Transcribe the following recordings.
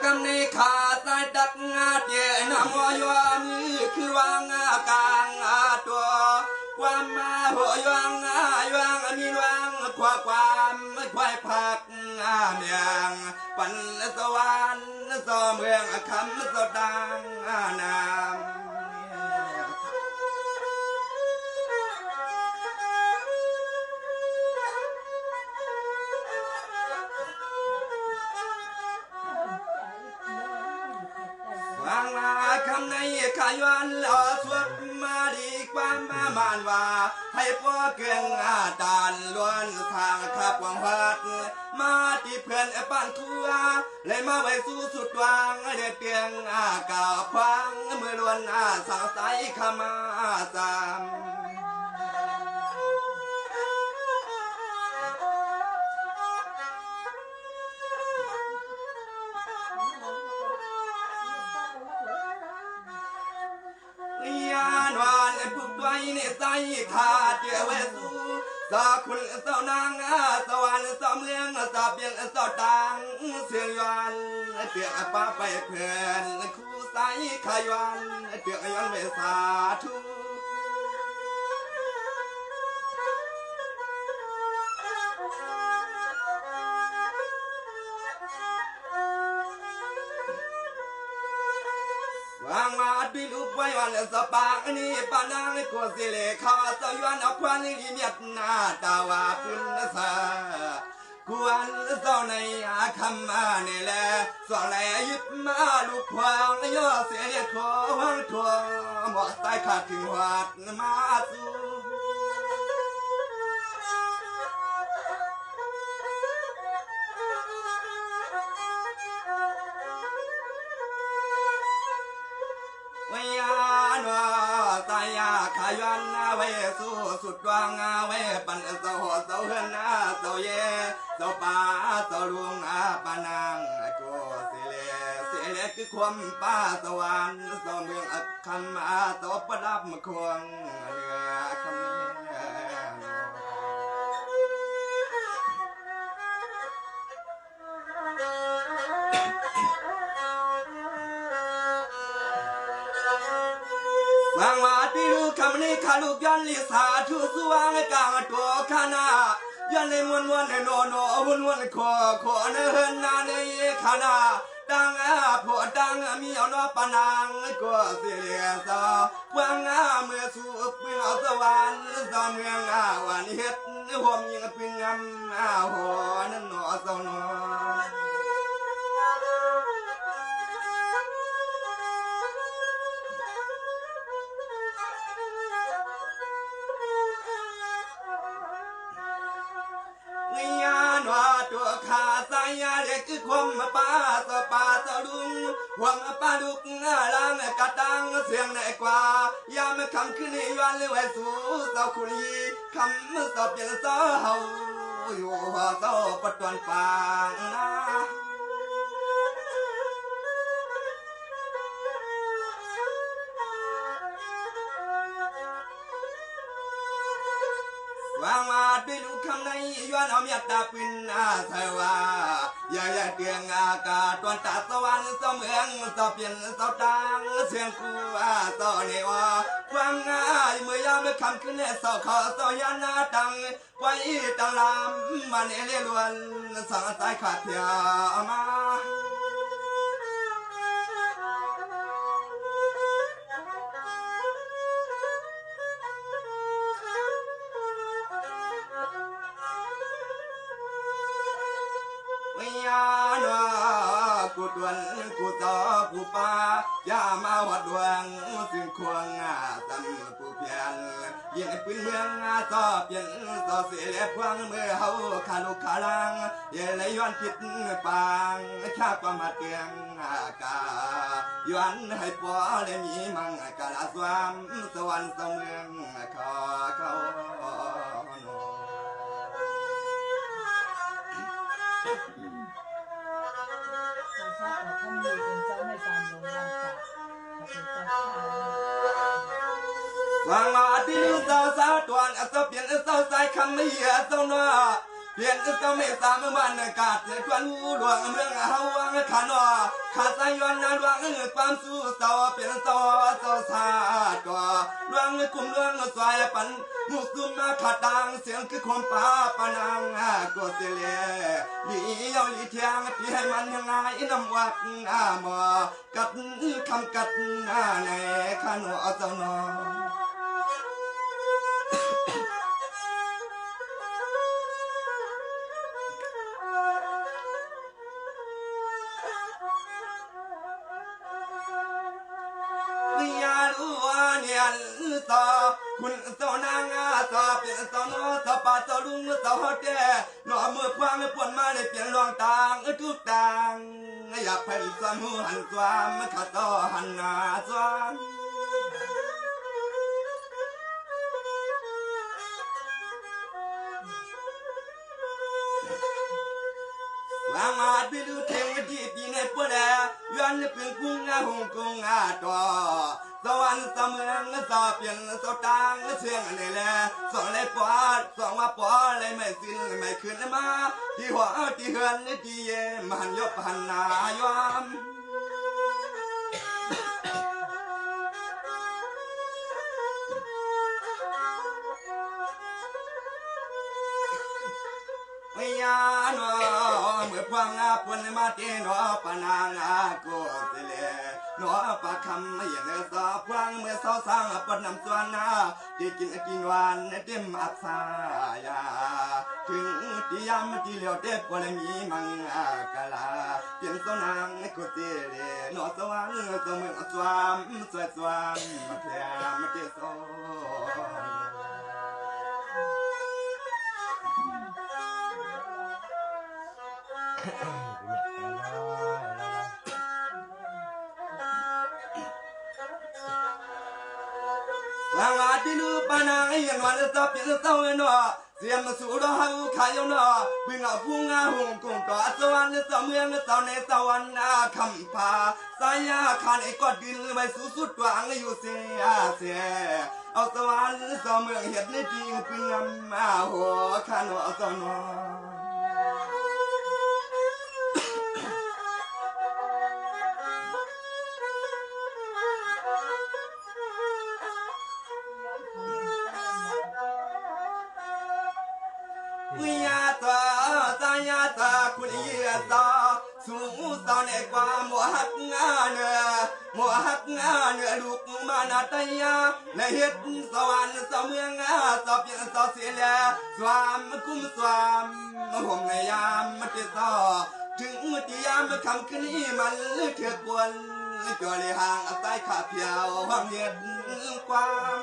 กำในขาใต้ตักงาเจนามอยว่ามือคือวางกลางตัวความมาหัวยวางมีวางความควายผักเมียงปันสวรรค์สอเมืองคำสดังนามวางมาคำในขายวันสวดมาดีความมานว่าให้พ่อเก่งตานล้วนทางขับวังพัดมาที่เพื่อนบ้านทัวเลยมาไว้สู้สุดวางเด็ดเตียงก่าวคว้างเมื่อล้วนสังสายขมาสามยานวานผู้ไว้ในใจขาดเดียวสู้สาคุณสาวนางสวรรค์สามเลี้ยงสาเปียงสาวตังเสียงยันเตียป้าไปเพื่อนคู่ใสขยันเตียยันเวสาธุวางมาด้วยลูกไว้วันสปากนี่ปานางกวสิเลขาสยวนเอาควันลิเมียดนาตาวาพุนสากวนเจ้าในคำมาเนี่แหละสองแลยึดมาลูกควางย่อเสียเด็ดขอวังทัวหมดสายขาดถึงวัดมาสู่วยานวตายาขยันไว้สู้สุดวางไว้ปันเสาเสาเฮือนเสาเย่เสาป่าเสาลุงปานางโกสิเลคือความป่าสวรรค์เสาเมืองคำเสาประดับควงเนื้อคำนี้วางว่าที่ลูกคำนี้ขาลูกยันลิสาทุสว่างกลางตัวขานายันในมวนในโนวนขอเนื้อนาในขานาดังผัวดังมีเอานอปนางก็เสียสาวางเมื่อสู้เมื่อสวรรค์สอนเมืองวันเฮ็ดหัวมีเป็นงำหัวนั่นหนอสนอตัวขาสายเด็กคือความป่าสะลุงหวังป่าดุกล้างกระตังเสียงในกว่ายามคำขึ้นวันเลยไว้สู่เสาคุรีคำสอบเปลี่ยนเสาเฮาอยู่เสาปะตวนปางนะวางมาด้วยลูกคำในย้อนเอาเมียตาปินใส่ว่าอย่าเตียงอากาศตวนตาสวรรค์เสเมืองเสเปลี่ยนเสตังเสียงกูเสเนว่าฟังเมื่อยามคำขึ้นเสขอเสยานาตังไว้ตังลามมันเอเลล้วนสังสายขาดเทียมากูดวนกูต่อกูป่ายามาวัดดวงซึ่งควงตั้งผู้เพียนยิงปืนเมืองต่อเปลี่ยนต่อเสียพวงเมื่อเฮาขาลูกขาลังเย่เลยย้อนคิดปางข้าความมาเตียงกาย้อนให้ปอเลยมีมังกาลาสวามสวรรค์เมืองขอเขาวางมาที่สาวตวนเปลี่ยนสาวใจคำไม่เหี้ยสาวนา เพียงก็ไม่สามวันกาดเสียควันหูดวงเมืองเฮาวังขันว่าขาดสายย้อนนาดวงความสู้เศร้าเปลี่ยนเศร้าเศร้าชาติก็ดวงคุมดวงสวยปันมุกซุ่มมาขัดดังเสียงคือคมป้าปานังก็เสียเล่ลีเอาลีเทียงพี่ให้มันยังไงน้ำวัดหมอกัดคำกัดในขันว่าเจ้าน้องต่อคุณเจ้านางต่อเปลี่ยนเจ้าโน้ต่อป่าเจ้าลุงเจ้าฮอดแก่หล่อมือควางปวนมาได้เปลี่ยนรองต่างทุกต่างอยากเป็นสวนหูหันสวามข้าต่อหันหน้าสวามวางอาจไปดูเทงที่ปีในปวดแดย้อนเป็นกุ้งหงกุ้งต่อสวรรค์เสมืองสอบเปลี่ยนสตางเชียงนี่แหละสองเลยปอดสองว่าปอเลยไม่สิ้นไม่คืนมาที่หัวที่เฮือนที่เย่มันยกหันนายอมไม่ยาหนอเมื่อพวงปนมาเตนอปนางกูเสลนอปะคำไม่ยังสอบพวงเมื่อสาวสางปนนำส่วนที่กินวันเต็มอับสายาถึงที่ยามที่เหลียวเด็บปนมีมังกะลาเปลี่ยนสนางกูเสลนอสวรรค์สมือสวามสวยสวามมาแถมมาเตโซลางอาทิลูปานางยังวันจะเปลี่ยนเศร้าเนาะเสียมสู่ดาวขายเนาะพึ่งเอาพุ่งหงกงต่อสวรรค์เสมืองเสาในสวรรค์คำพาสายาขันไอ้กอดดินไปสู่สุดวางอยู่เสียเอาสวรรค์เสมืองเห็ดในจริงพึ่งนำหัวขันว่าสนอคุณเยี่ยตาสูงตาในความมัวหักงาเนื้อมัวหักงาเนื้อลูกมานาตยาในเฮ็ดสวรรค์สเมืองสอบยังสอบเสียแล้วสวามคุ้มสวามห่มในยามมันจะต่อถึงที่ยามคำคืนนี้มันเถื่อกวนจอเลยห่างอาศัยขาเพียวห้องเย็นความ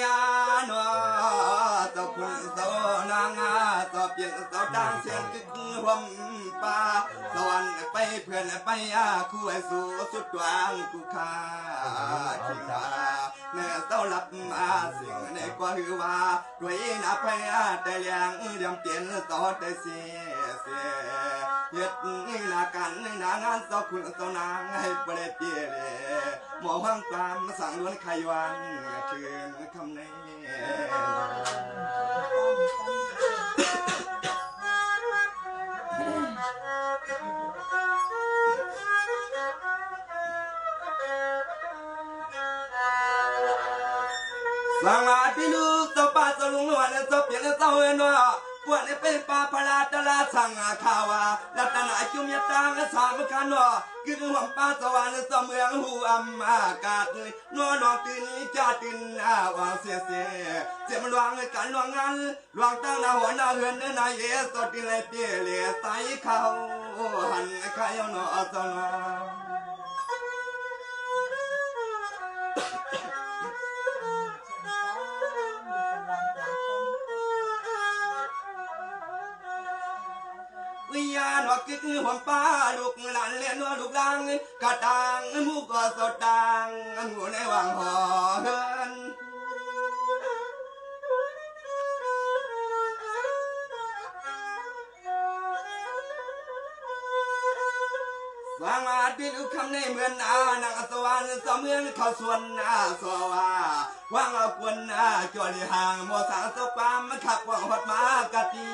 ยาหนอเจ้าคุณเจ้านางเจ้าเปลี่ยนเจ้าดังเสียงคือผมป่าสวรรค์ไปเพื่อนไปคู่ไอ้สู่สุดกว้างกูค่าชิงาเนื้อเจ้าหลับมาสิ่งในกว่าหือว่าด้วยนับไปแต่เลี้ยงเดียมเปลี่ยนต่อได้เสียเฮ็ดนากันนางานเจ้าคุณเจ้านางให้เปรตเปลี่ยนหมอห้างความสั่งล้วนไขวันคืนคำนี้สังอาทิลูกเจ้าป่าเจ้าลุงวันเจ้าเปลี่ยนเจ้าเอ็นว่าปวดเป็นป่าพลาตลาสังอาขาวาลัตนาจุมยตังสามขันว่าคือหัวป่าสวรรค์เมืองหูอำอากาศนวลองตื่นจ่าตื่นวางเสียเสียมันวางกันวางงานวางตั้งหน้าหัวหน้าเฮือนนายเอสติเลยเปลี่ยนเลยใส่เขาหันขายเอาหนอตอนวิญญาณว่ากิ๊กหัวป้าลูกหลานเลี้ยนว่าลูกดังกระตังมูกก็สดดังหูในวังหอเฮินส ลูกคำในเหมือนนางสวรรค์เสมือนเขาส่วนสว่าวางเอากวนจอดีห่างโมสางสความขับว่างหดมากะตี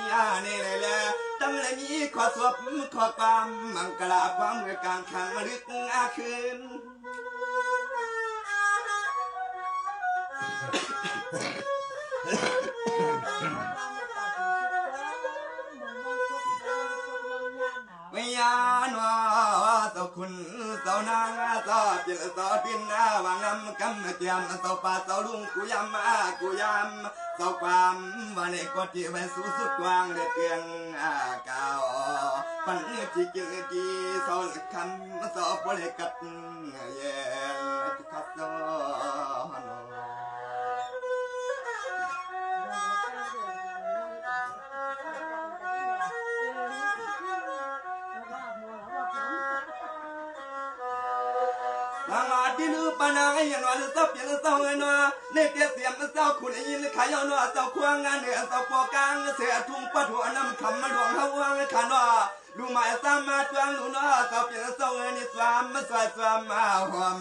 นี่เลยแหละตั้งเลยมีขอสวบขอความมังกลาความเมื่อกลางขังลึกคืนวิญญาณว่าเจ้าคุณเจ้านางเจ้าเจริญเจ้าดินวางน้ำกำเจียมเจ้าป่าเจ้าลุงกูยำกูยำเจ้าความวันนี้ก็ที่ไปสู่สุดวางเดือดเตียงเก่าปันจีกินจีเจ้าคำเจ้าปลิกัดเย็นขัดเจ้าดิลูปนางยันวันเสาเปลี่ยนเสาเงินว่าในเตี้ยเสียมเสาคุณยินขายเอาหน้าเสาควงงานเหนือเสาปอกลางเสียทุ่งปัดหัวน้ำคำมาหลวงเขาวางขันว่าดูหมายสามมาจวงลูน้าเสาเปลี่ยนเสาเงินสวามมาสวยสวามมาหอม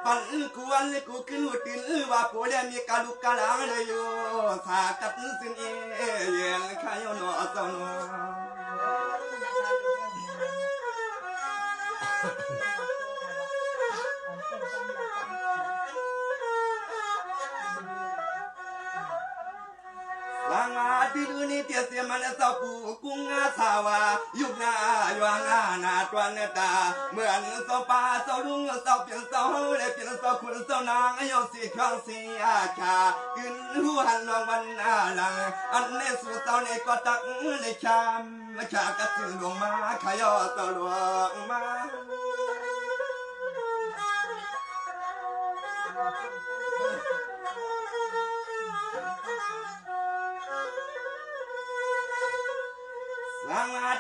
ปันกูวันเลยกูขึ้นหัวตินว่าปูเลี้ยมีกาลุกกาลังเลยอยู่สากัดสินเย็นขายเอาหน้าเสาหน้าดิลูนี่เตียเสียมันเสาปูกุ้งสาวายุบหน้ายวางหน้าตวนตาเหมือนเสาป่าเสาลุงเสาเปลี่ยนเสาเลยเปลี่ยนเสาคุณเสานางยอสีครั้งสีชาขึ้นหัวหันลองวันหลังอันในสู่เสาในก็ตักในชามชากระสินลงมาขยอเสาหลวงมา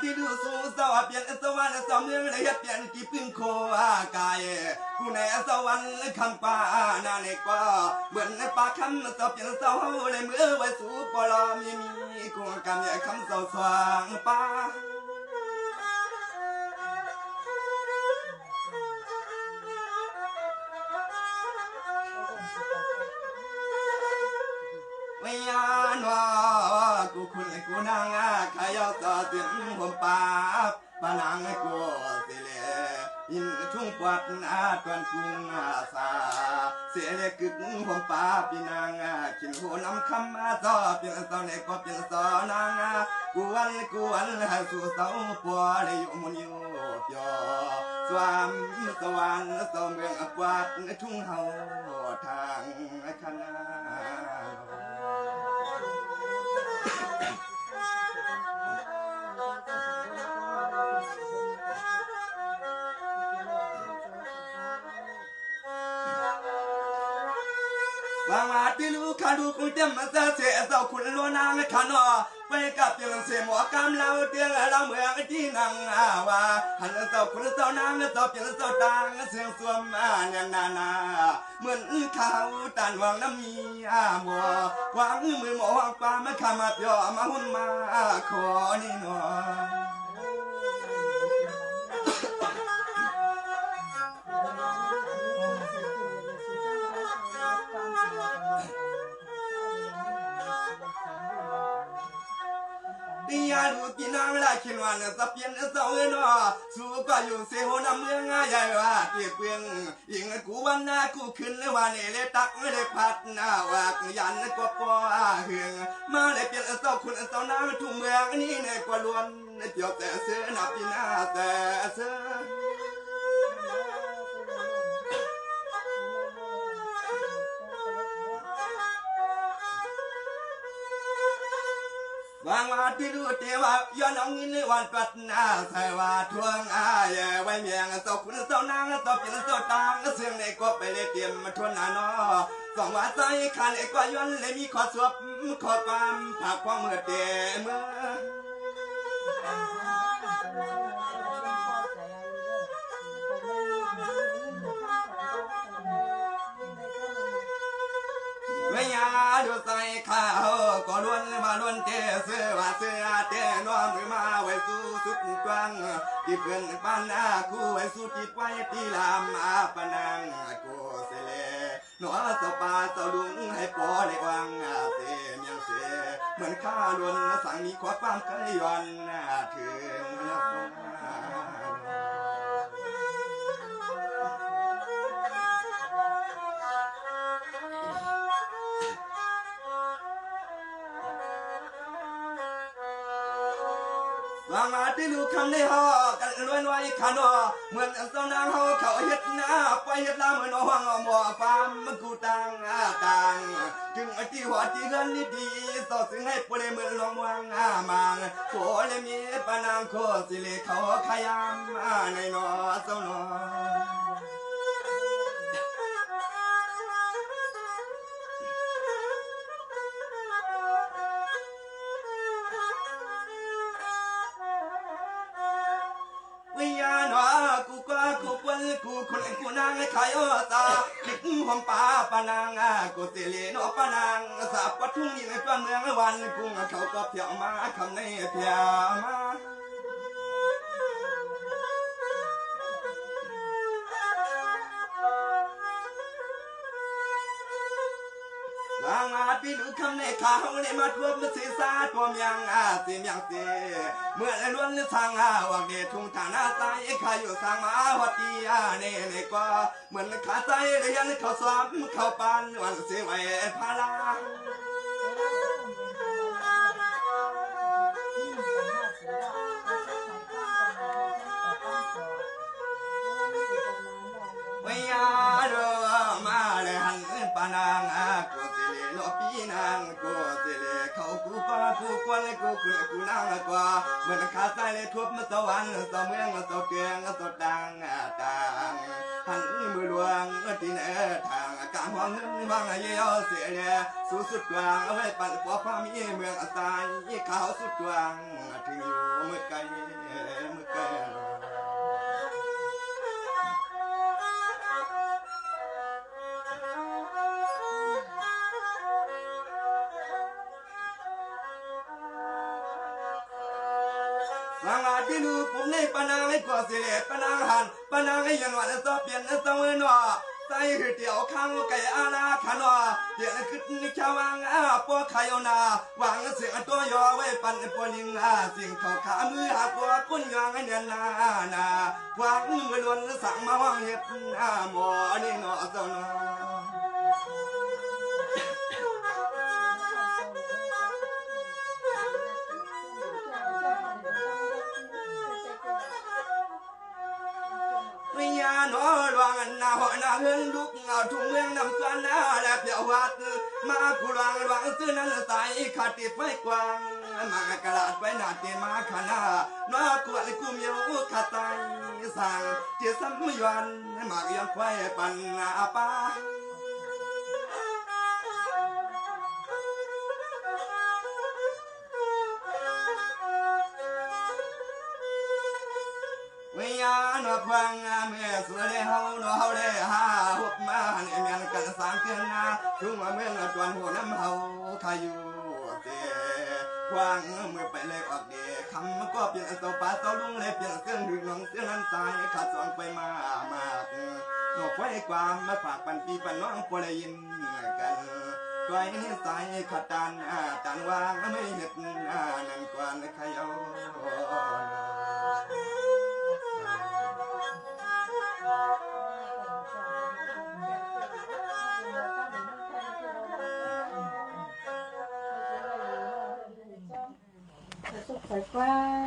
ที่ดูสูสวรรค์เปลี่ยนสวรรค์สองเมืองเลยเปลี่ยนกี่พึ่งโคกายกูในสวรรค์คำป่านาเนกว่าเหมือนป่าคำสอบเปลี่ยนเสาเลยเมื่อไว้สู่ปลอมีกูกำเนี่ยคำเสาสว่างป่าวิญญาณว่ากูคุณกูนางขายเอาต่อเสียงผมปาปานางกูสิเลยินทุ่งปวัดตวนกุ้งสาเสียเลกึกผมปาปีนางกินหัวน้ำคำต่อเปลี่ยนเสาเล็กก็เปลี่ยนเสานางกูวันสู่เสาปัวเลยอยู่มุนอยู่เปียวสวามสวรรค์เสาเมืองกวาดทุ่งเฮาทางคณะบางอาทิลูกขาดูคงเต็มมาเสียเสาคุณล้วนนางขานอไปกับเตียงเสียหมอกำเราเตียงเราเมืองที่นั่งว่าหันเสาคุณเสานางเสาเปียงเสาตางเสียงสวมเนี่ยนาเหมือนเขาตันวางน้ำมีมัววางมือหมอวางปลามาขามาเปียวมาหุ่นมาขอนี่หนอยาดูกินน้ำได้ขินวันสับเปลี่ยนเสาเงินว่าสู้ก็อยู่เสียหัวน้ำเมืองใหญ่ว่าเกี่ยเพียงยิงกูวันหน้ากูขึ้นวันนี้เลยตักเลยพัดหน้าว่ายันก็ปอเหืองมาเลยเปลี่ยนเสาคุณเสาน้ำทุ่งเมืองนี่เนี่ยกว่าล้วนเกี่ยวแต่เสือนับปีหน้าแต่เสือวางว่าที่ดูเทวะย้อนเอาเงินวันปัดนาใส่ว่าทวงไว้เมียงเสาคุณเสานางเสาเปลี่ยนเสาตางเสียงในก็ไปเลยเตรียมมาทวนนาน้อสองว่าใจขาดเลยก็ย้อนเลยมีขอสวบขอความผักความเมื่อเตะเมื่อ น ดูใส่ข้าวก็ล้วนมาล้วนเตะเสื้อว่าเสื้อเตะน้อมมือมาไว้สู้สุดกว้างที่เพื่อนบ้านหน้าคู่ไว้สู้จิตไว้ตีลามอาปนังกูเสเลหนอสปาสลุงให้ปอได้วังเสียเมียงเสียเหมือนข้าล้วนสั่งมีขวาความเคยย้อนถึงแล้ว วางมาที่ลูกคำในหอกันล้วนไว้ขันเหมือนเจ้านางเขาเขาเฮ็ดหน้าไปเฮ็ดลาเหมือนห้องหมอฟามมันกูตังตังจึงไอ้ที่หัวที่เงินนี่ดีสอดซึ่งให้ปุเรเหมือนลองวางมังโคเลยมีปานางโคสิเลเขาขยามในนอเจ้านอวิญญาณว่ากูก็กูควรกูคนกูนางให้ขายตาคิดหอมป่าปานางกูสิเลนอปานางสาบปัทุ่งยิ่งในปานเมืองวันกูเขาก็เพียวมาคำในเพียมาลางอาพี่ดูคำในข่าวในมาทวบศีรษะตัวเมียงเสียงยังเสียเมื่อล้วนทางวังเดทุ่งทางหน้าใต้ข้าอยู่สร้างมาวัดดีในก็เหมือนขาใจเรียนเขาสวมเขาปานวันเสียไว้พาลาวิญญาณมาเลยหันปานางกูสิเลนอปีนางกูสิเลเขากูก็กูกวนเลยกูนางกว่าเหมือนขาใจเลยทุบมาสวรรค์สเมืองสเตียงสดังต่างหันมือหลวงที่เนื้อทางกลางห้องนึงบางเยี่ยวเสียเนี่ยสู้สุดกวางเอาไว้ปั่นปอพามีเมืองอาศัยเขาสุดกวางถึงอยู่เมื่อไกลเมื่อไกลสางอาที่ลูกผมในปนางให้ก่อเสียปนางหันปนางให้ยันวันสอบเปลี่ยนสมัยนัวใส่เดี่ยวข้างไก่อาณาขันวเดี๋ยวขึ้นชาวางปอขายนาวางเสียงตัวยอไว้ปั่นปอลิงสิ่งเขาขามือหักตัวก้นยางให้เนียนนาวางมือล้วนสั่งมาว่างเห็ดหมอนี่นอเจ้านอวิญญาณหลวงนาหอนาเฮืองลุกทุ่งเมืองน้ำกันและเปียววัดมาผู้หลวงซื้อนั้นใส่ขาดติดไฟกว้างมากระลาดไปหน้าเตมาขนาน้ากวดกูเมียวขาดใจสั่งเจียซ้ำย้อนมากยังไฟปันป้าวิญญาณพังเมื่อสุดเลยเฮาเลยหุบมาเนี่ยมีกันสามเกินทุ่งเมืองจวนหัวน้ำเฮาขอยู่เตะควางเมื่อไปเลยออกเดคำก็เปลี่ยนตัวป้าตัวลุงเลยเปลี่ยนเครื่องดื่มน้องเสื้อนั้นตายขาดสองไปมากนกไฟความมาฝากปันปีปันน้องพอได้ยินกันไว้ใส่ขัดตันวางไม่เห็ดนั่นกวนขยาสวยกว่า